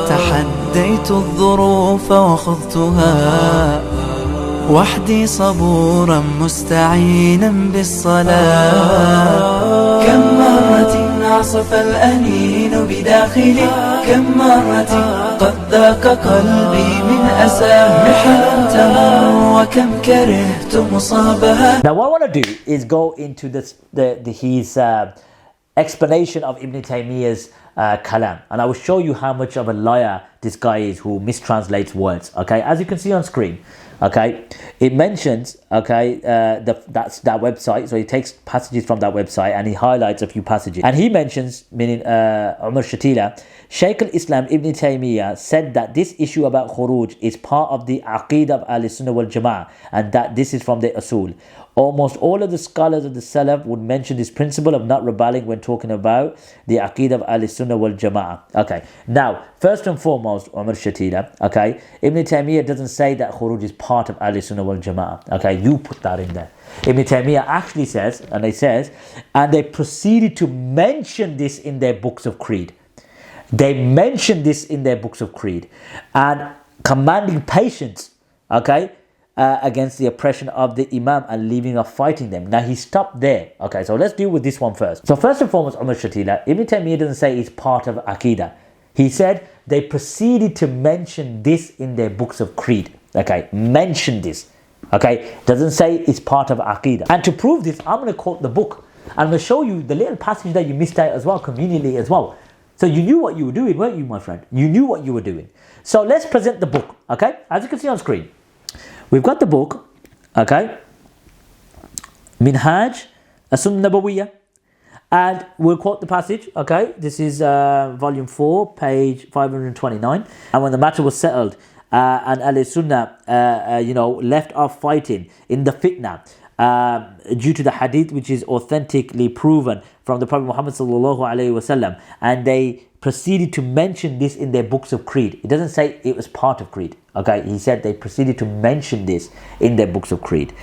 تحديت الظروف وخضتها وحدي صبورا مستعينا بالصلاة. كم مرة عصف الأنين بداخلي، كم مرة قد ذاق قلبي من أساه محن تمر، وكم كرهت مصابها. Now what I want to do is go into his explanation of Ibn Taymiyyah's kalam, and I will show you how much of a liar this guy is who mistranslates words. Okay, as you can see on screen, okay, it mentions, okay, that's that website, so he takes passages from that website and he highlights a few passages, and he mentions, meaning Omar Chatila, Shaykh al-Islam Ibn Taymiyyah said that this issue about khuruj is part of the aqeedah of Ahl-Sunnah wal Jama'ah, and that this is from the usul. Almost all of the scholars of the Salaf would mention this principle of not rebelling when talking about the aqeedah of Ahl-Sunnah wal Jama'ah. Okay, now, first and foremost, Omar Chatila, okay, Ibn Taymiyyah doesn't say that khuruj is part of Ahl-Sunnah wal Jama'ah. Okay, you put that in there. Ibn Taymiyyah actually says, and they proceeded to mention this in their books of creed. They mentioned this in their books of creed and commanding patience, okay, against the oppression of the Imam and leaving off fighting them. Now he stopped there. Okay, so let's deal with this one first. So first and foremost, Omar Chatila, Ibn Taymiyyah doesn't say it's part of Aqidah. He said they proceeded to mention this in their books of creed. Okay, mention this. Okay, doesn't say it's part of Aqidah. And to prove this, I'm going to quote the book. And I'm going to show you the little passage that you missed out as well, conveniently as well. So you knew what you were doing, weren't you, my friend? You knew what you were doing. So let's present the book, okay? As you can see on screen, we've got the book, okay? Minhaj as-Sunnah Nabawiyah. And we'll quote the passage, okay? This is volume 4, page 529. And when the matter was settled, and Ahl-Sunnah, left off fighting in the fitna, due to the hadith which is authentically proven from the Prophet Muhammad sallallahu alaihi wasallam, and they proceeded to mention this in their books of creed. It doesn't say it was part of creed. Okay, he said they proceeded to mention this in their books of creed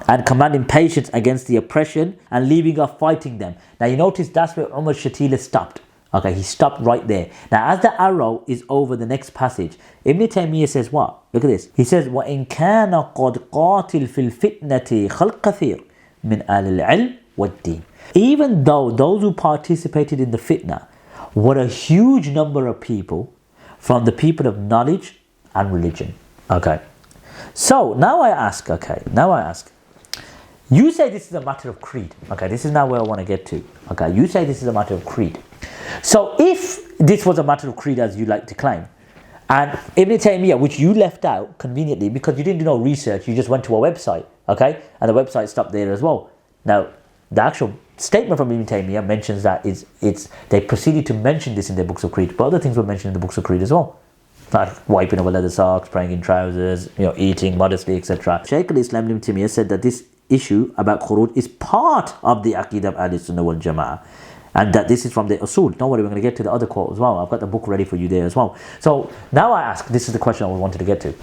and commanding patience against the oppression and leaving off fighting them. Now you notice that's where Omar Chatila stopped. Okay, he stopped right there. Now as the arrow is over the next passage, Ibn Taymiyyah says what? Look at this. He says, وَإِن كَانَ قَدْ قَاتِلْ فِي الْفِتْنَةِ خَلْقَ كَثِيرٍ مِنْ أَهْلِ الْعِلْمِ وَالدِّينِ. Even though those who participated in the fitna were a huge number of people from the people of knowledge and religion. Okay. So now I ask, you say this is a matter of creed. Okay, this is now where I want to get to. Okay, you say this is a matter of creed. So if this was a matter of creed as you like to claim, and Ibn Taymiyyah, which you left out conveniently because you didn't do no research, you just went to a website, okay? And the website stopped there as well. Now, the actual statement from Ibn Taymiyyah mentions that they proceeded to mention this in their books of creed, but other things were mentioned in the books of creed as well. Like wiping over leather socks, praying in trousers, eating modestly, etc. Shaykh al-Islam Ibn Taymiyyah said that this issue about khuruj is part of the Aqeedah of Ahl-Sunnah wal Jama'ah, and that this is from the usul. Don't worry, we're going to get to the other quote as well. I've got the book ready for you there as well. So now I ask, this is the question I wanted to get to.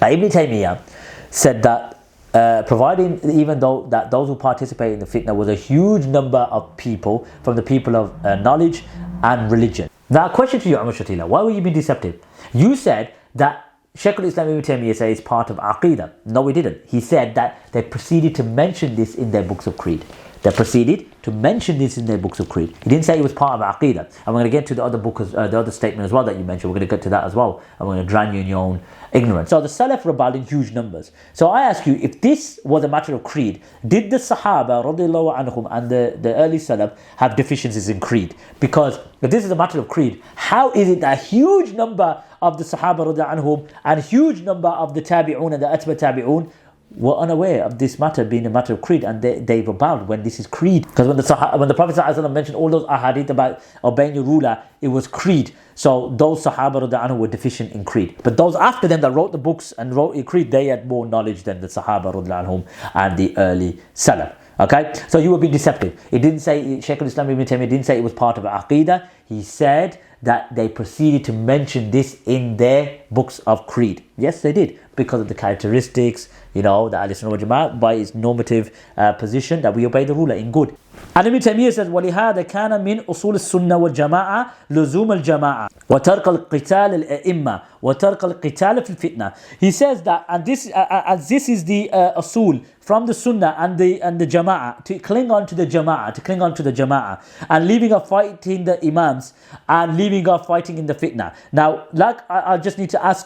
Now, Ibn Taymiyyah said that even though that those who participate in the fitna was a huge number of people from the people of knowledge and religion. Now a question to you, Omar Chatila, why were you being deceptive? You said that Shaykh al-Islam Ibn Taymiyyah says it's part of Aqidah. No, he didn't. He said that they proceeded to mention this in their books of creed. They proceeded to mention this in their books of creed. He didn't say it was part of Aqidah. And we're going to get to the other book, the other statement as well that you mentioned. We're going to get to that as well. And we're going to drown you in your own ignorance. So the Salaf rebelled in huge numbers. So I ask you, if this was a matter of creed, did the Sahaba radiallahu anhum and the early Salaf have deficiencies in creed? Because if this is a matter of creed, how is it that a huge number of the Sahaba radiallahu anhum and a huge number of the Tabi'un and the Atba Tabi'un were unaware of this matter being a matter of creed, and they rebelled when this is creed? Because when the Prophet ﷺ mentioned all those ahadith about obeying your ruler, it was creed. So those Sahaba radiallahu anhu were deficient in creed. But those after them that wrote the books and wrote a creed, they had more knowledge than the Sahaba radiallahu anhum and the early Salaf. Okay, so you were being deceptive. It didn't say, Shaykh al-Islam Ibn Taymiyyah didn't say it was part of Aqidah. He said that they proceeded to mention this in their books of creed. Yes, they did, because of the characteristics, that Ahl Sunnah wal Jama'ah, by its normative position, that we obey the ruler in good. And Ibn Taymiyyah says, وَلِهَذَا كَانَ مِنْ أُصُولِ السُنَّةِ وَالْجَمَاعَةِ لُزُومَ الْجَمَاعَةِ وَتَرْكَ الْقِتَالِ الْأَئِمَّةِ وَتَرْكَ الْقِتَالِ فِي الْفِتْنَةِ. He says that, and this is the usul from the Sunnah and the Jama'ah, to cling on to the Jama'ah, and leaving off fighting the Imams, and leaving off fighting in the fitna. Now, I just need to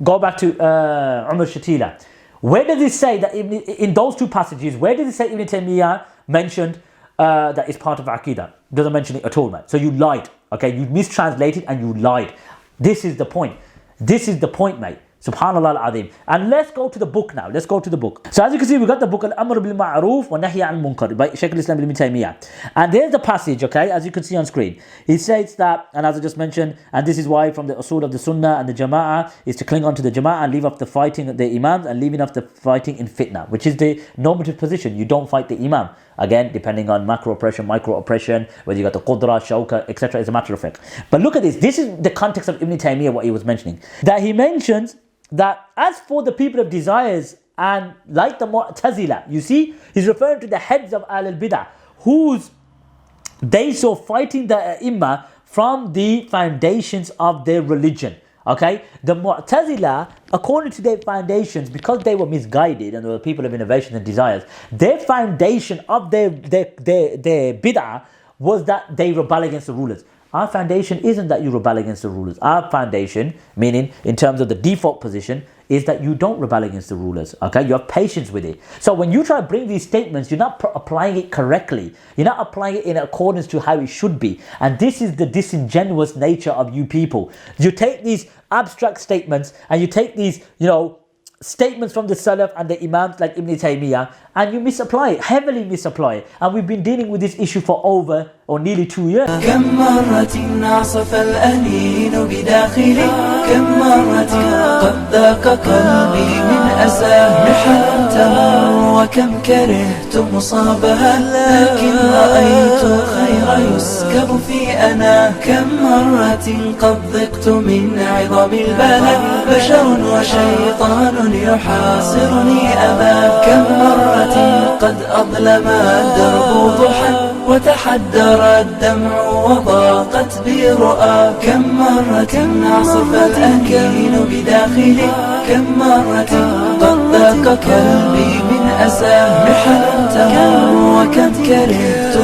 go back to Omar Chatila. Where does it say that in those two passages, where does it say Ibn Taymiyyah mentioned that is part of Aqidah? Doesn't mention it at all, man. So you lied, okay? You mistranslated and you lied. This is the point, mate. Subhanallah al-Azim. And let's go to the book now. So as you can see, we got the book Al-Amr bil Ma'ruf wa Nahy al Munkar by Shaykh al-Islam Ibn Taymiyyah. And there's the passage, okay, as you can see on screen. He says that, and as I just mentioned, and this is why from the usul of the Sunnah and the Jama'ah is to cling on to the Jama'ah and leave off the fighting the Imams and leaving off the fighting in fitna, which is the normative position. You don't fight the Imam. Again, depending on macro oppression, micro oppression, whether you got the Qudra, Shawka, etc. is a matter of fact. But look at this. This is the context of Ibn Taymiyyah, what he was mentioning. That he mentions that as for the people of desires and like the Mu'tazila, you see, he's referring to the heads of Ahl al-Bid'ah, whose they saw fighting the Imam from the foundations of their religion. Okay, the Mu'tazila, according to their foundations, because they were misguided and they were people of innovation and desires, their foundation of their bid'ah was that they rebel against the rulers. Our foundation isn't that you rebel against the rulers. Our foundation, meaning in terms of the default position, is that you don't rebel against the rulers. Okay, you have patience with it. So when you try to bring these statements, you're not applying it correctly. You're not applying it in accordance to how it should be. And this is the disingenuous nature of you people. You take these abstract statements and you take these, statements from the Salaf and the Imams like Ibn Taymiyyah, and you misapply it, heavily misapply it. And we've been dealing with this issue for over or nearly 2 years. كم مرة عصف الأنين بداخلي كم مرة قد ذاق قلبي من أساه محن تمر وكم كرهت مصابها لكن رأيت الخير يسكب في أنا كم مرة قد ضقت من عظم البلاء بشر وشيطان يحاصرني أبا كم مرة قد أظلم الدرب ضحى وتحدر الدمع وضاقت بي رؤى كم مرة عصف الأنين بداخلي كم مرة قد ذاق قلبي من أساه محن تمر وكم كرهت